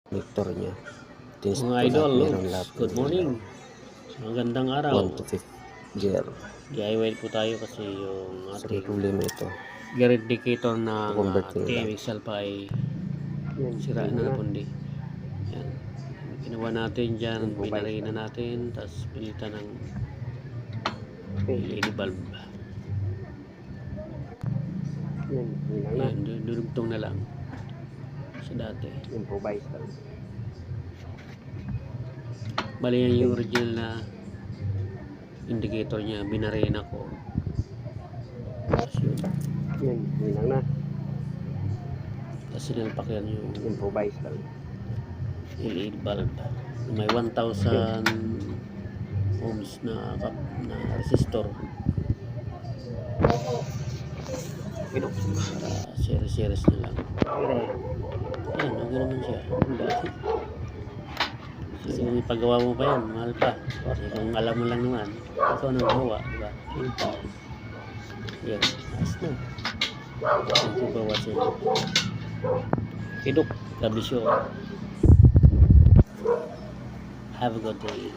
connector niya. Test Mga ko lahat, idol, meron lahat. good morning. Magandang araw. 1 to 5 gear. DIY po tayo kasi yung So, ating problema ito. gear indicator ng Convert ko lang. TMXL pa ay sira na pundi. Yan. Ginawa natin dyan, binari na natin, tapos pilitan ng LED bulb. Yan, dudugtong na lang sa dati. Improvise lang. Bali yan yung original na indicator niya, binari na ko. Tapos yun. Yan, lang na. Tapos sinalpak yan yung Improvise lang. LED bulb. May 1,000 ohms na resistor. Para series na lang. Ayan, okay naman siya. So, kung ipagawa mo pa yan, mahal pa. Kasi kung alam mo lang naman, ikaw nang gumawa, diba? Yan, ayos na. Thank you for watching. Kiduk, God bless you all. Have a good day.